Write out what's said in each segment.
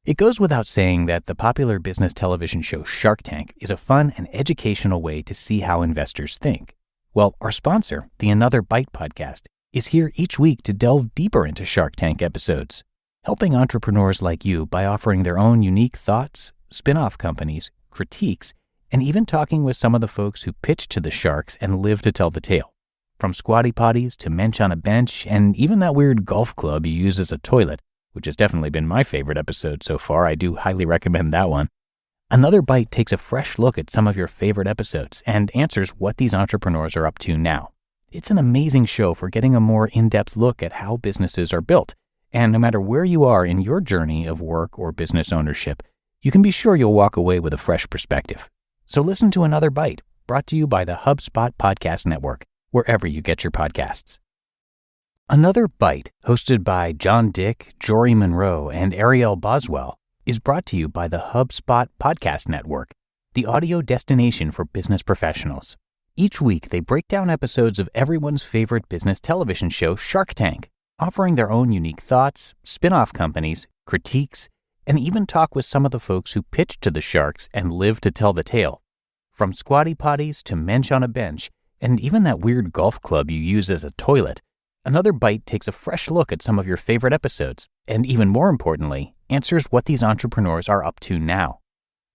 It goes without saying that the popular business television show Shark Tank is a fun and educational way to see how investors think. Well, our sponsor, the Another Bite podcast, is here each week to delve deeper into Shark Tank episodes, helping entrepreneurs like you by offering their own unique thoughts, spin-off companies, critiques, and even talking with some of the folks who pitch to the sharks and live to tell the tale. From squatty potties to mensch on a bench, and even that weird golf club you use as a toilet, which has definitely been my favorite episode so far. I do highly recommend that one. Another Bite takes a fresh look at some of your favorite episodes and answers what these entrepreneurs are up to now. It's an amazing show for getting a more in-depth look at how businesses are built. And no matter where you are in your journey of work or business ownership, you can be sure you'll walk away with a fresh perspective. So listen to Another Bite, brought to you by the HubSpot Podcast Network, wherever you get your podcasts. Another Bite, hosted by John Dick, Jory Monroe, and Ariel Boswell, is brought to you by the HubSpot Podcast Network, the audio destination for business professionals. Each week, they break down episodes of everyone's favorite business television show, Shark Tank, offering their own unique thoughts, spin-off companies, critiques, and even talk with some of the folks who pitch to the sharks and live to tell the tale. From squatty potties to mensch on a bench, and even that weird golf club you use as a toilet, Another Bite takes a fresh look at some of your favorite episodes, and even more importantly, answers what these entrepreneurs are up to now.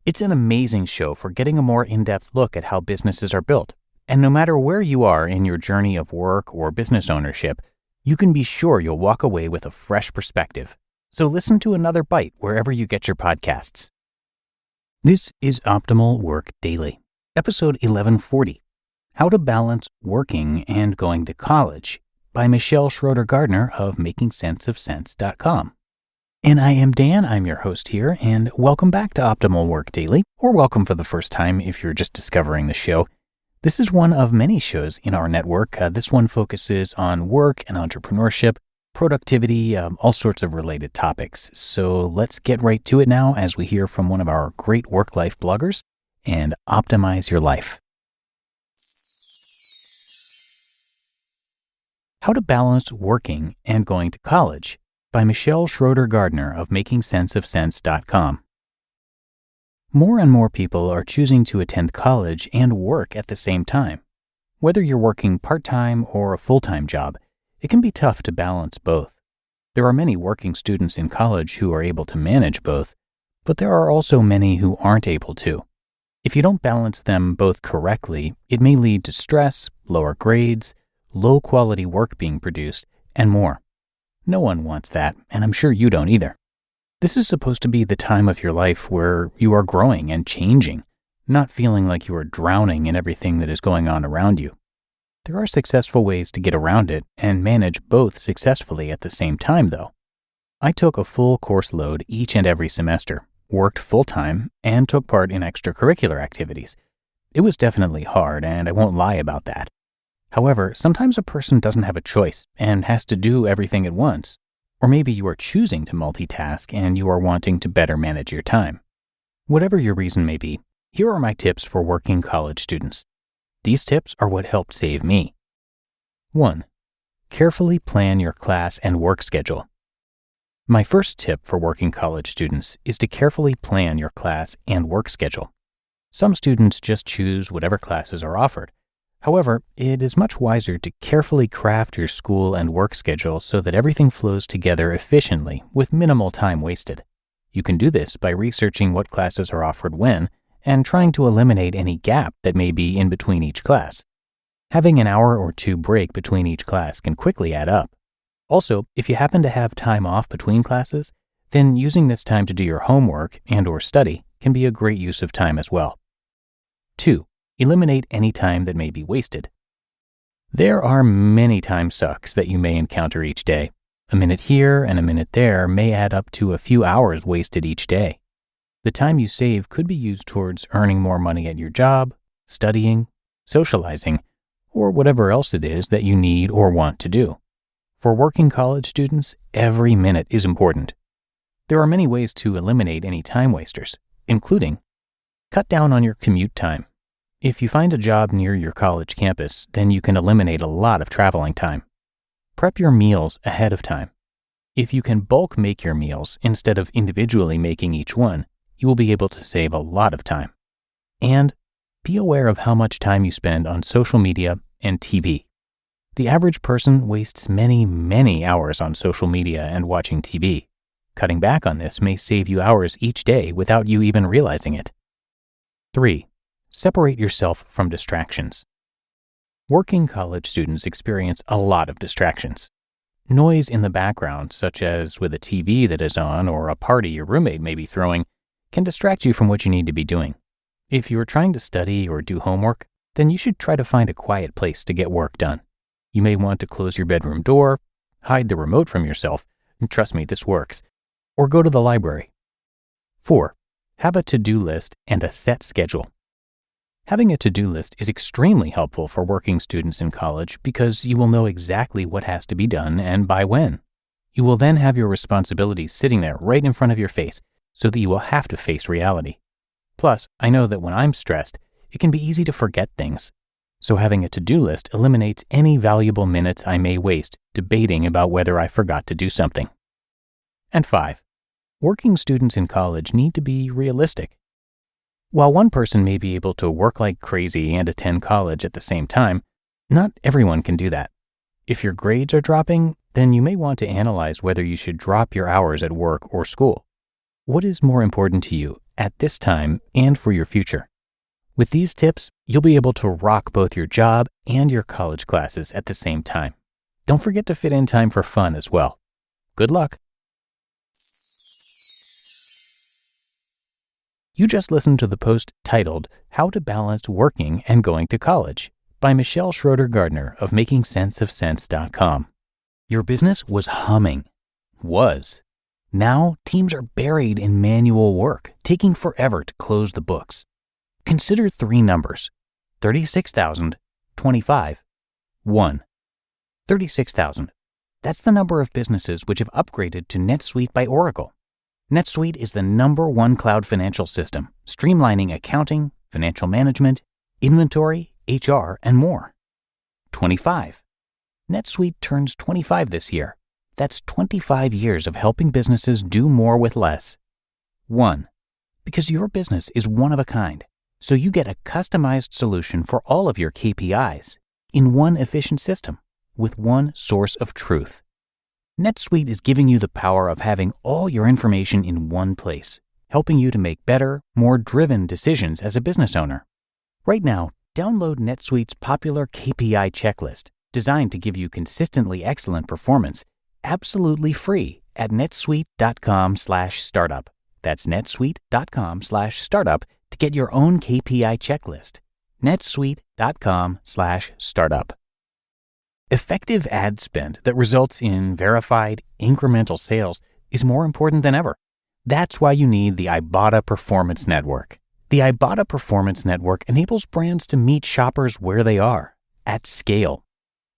It's an amazing show for getting a more in-depth look at how businesses are built, and no matter where you are in your journey of work or business ownership, you can be sure you'll walk away with a fresh perspective. So listen to Another Bite wherever you get your podcasts. This is Optimal Work Daily, episode 1140, How to Balance Working and Going to College, by Michelle Schroeder-Gardner of MakingSenseOfSense.com. And I am Dan, I'm your host here, and welcome back to Optimal Work Daily, or welcome for the first time if you're just discovering the show. This is one of many shows in our network. This one focuses on work and entrepreneurship, productivity, all sorts of related topics. So let's get right to it now as we hear from one of our great work-life bloggers and optimize your life. How to Balance Working and Going to College, by Michelle Schroeder-Gardner of MakingSenseOfSense.com. More and more people are choosing to attend college and work at the same time. Whether you're working part-time or a full-time job, it can be tough to balance both. There are many working students in college who are able to manage both, but there are also many who aren't able to. If you don't balance them both correctly, it may lead to stress, lower grades, low-quality work being produced, and more. No one wants that, and I'm sure you don't either. This is supposed to be the time of your life where you are growing and changing, not feeling like you are drowning in everything that is going on around you. There are successful ways to get around it and manage both successfully at the same time, though. I took a full course load each and every semester, worked full-time, and took part in extracurricular activities. It was definitely hard, and I won't lie about that. However, sometimes a person doesn't have a choice and has to do everything at once. Or maybe you are choosing to multitask and you are wanting to better manage your time. Whatever your reason may be, here are my tips for working college students. These tips are what helped save me. 1. Carefully plan your class and work schedule. My first tip for working college students is to carefully plan your class and work schedule. Some students just choose whatever classes are offered. However, it is much wiser to carefully craft your school and work schedule so that everything flows together efficiently with minimal time wasted. You can do this by researching what classes are offered when and trying to eliminate any gap that may be in between each class. Having an hour or two break between each class can quickly add up. Also, if you happen to have time off between classes, then using this time to do your homework and/or study can be a great use of time as well. 2. Eliminate any time that may be wasted. There are many time sucks that you may encounter each day. A minute here and a minute there may add up to a few hours wasted each day. The time you save could be used towards earning more money at your job, studying, socializing, or whatever else it is that you need or want to do. For working college students, every minute is important. There are many ways to eliminate any time wasters, including cut down on your commute time. If you find a job near your college campus, then you can eliminate a lot of traveling time. Prep your meals ahead of time. If you can bulk make your meals instead of individually making each one, you will be able to save a lot of time. And be aware of how much time you spend on social media and TV. The average person wastes many, many hours on social media and watching TV. Cutting back on this may save you hours each day without you even realizing it. 3. Separate yourself from distractions. Working college students experience a lot of distractions. Noise in the background, such as with a TV that is on or a party your roommate may be throwing, can distract you from what you need to be doing. If you're trying to study or do homework, then you should try to find a quiet place to get work done. You may want to close your bedroom door, hide the remote from yourself, and trust me, this works, or go to the library. 4. Have a to-do list and a set schedule. Having a to-do list is extremely helpful for working students in college because you will know exactly what has to be done and by when. You will then have your responsibilities sitting there right in front of your face so that you will have to face reality. Plus, I know that when I'm stressed, it can be easy to forget things. So having a to-do list eliminates any valuable minutes I may waste debating about whether I forgot to do something. And 5. Working students in college need to be realistic. While one person may be able to work like crazy and attend college at the same time, not everyone can do that. If your grades are dropping, then you may want to analyze whether you should drop your hours at work or school. What is more important to you at this time and for your future? With these tips, you'll be able to rock both your job and your college classes at the same time. Don't forget to fit in time for fun as well. Good luck. You just listened to the post titled How to Balance Working and Going to College by Michelle Schroeder-Gardner of MakingSenseOfSense.com. Your business was humming. Was. Now teams are buried in manual work, taking forever to close the books. Consider 3 numbers: 36,000, 25, 1. 36,000. That's the number of businesses which have upgraded to NetSuite by Oracle. NetSuite is the #1 cloud financial system, streamlining accounting, financial management, inventory, HR, and more. 25. NetSuite turns 25 this year. That's 25 years of helping businesses do more with less. 1. Because your business is one of a kind, so you get a customized solution for all of your KPIs in one efficient system with one source of truth. NetSuite is giving you the power of having all your information in one place, helping you to make better, more driven decisions as a business owner. Right now, download NetSuite's popular KPI checklist, designed to give you consistently excellent performance, absolutely free at netsuite.com/startup. That's netsuite.com/startup to get your own KPI checklist. netsuite.com/startup. Effective ad spend that results in verified, incremental sales is more important than ever. That's why you need the Ibotta Performance Network. The Ibotta Performance Network enables brands to meet shoppers where they are, at scale.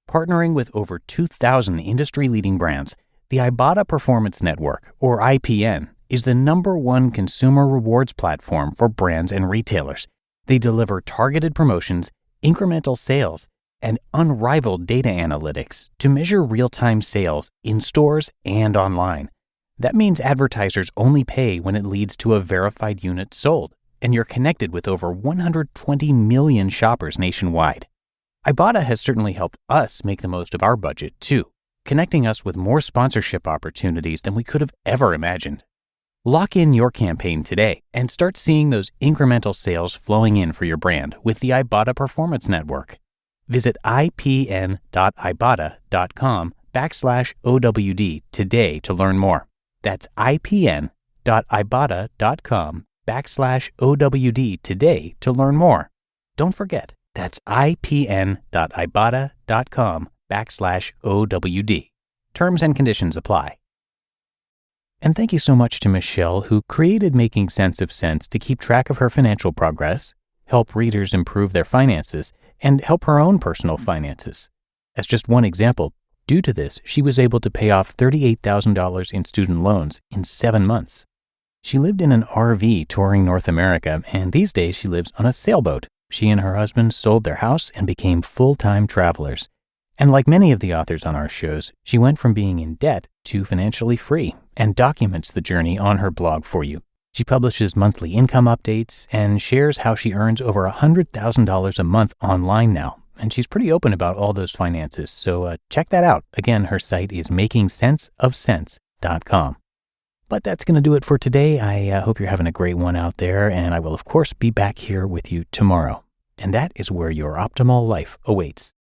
Partnering with over 2,000 industry-leading brands, the Ibotta Performance Network, or IPN, is the #1 consumer rewards platform for brands and retailers. They deliver targeted promotions, incremental sales, and unrivaled data analytics to measure real-time sales in stores and online. That means advertisers only pay when it leads to a verified unit sold, and you're connected with over 120 million shoppers nationwide. Ibotta has certainly helped us make the most of our budget, too, connecting us with more sponsorship opportunities than we could have ever imagined. Lock in your campaign today and start seeing those incremental sales flowing in for your brand with the Ibotta Performance Network. Visit ipn.ibotta.com/OWD today to learn more. That's ipn.ibotta.com/OWD today to learn more. Don't forget, that's ipn.ibotta.com/OWD. Terms and conditions apply. And thank you so much to Michelle, who created Making Sense of Sense to keep track of her financial progress, help readers improve their finances, and help her own personal finances. As just one example, due to this, she was able to pay off $38,000 in student loans in 7 months. She lived in an RV touring North America, and these days she lives on a sailboat. She and her husband sold their house and became full-time travelers. And like many of the authors on our shows, she went from being in debt to financially free and documents the journey on her blog for you. She publishes monthly income updates and shares how she earns over $100,000 a month online now. And she's pretty open about all those finances, so check that out. Again, her site is makingsenseofsense.com. But that's going to do it for today. I hope you're having a great one out there, and I will, of course, be back here with you tomorrow. And that is where your optimal life awaits.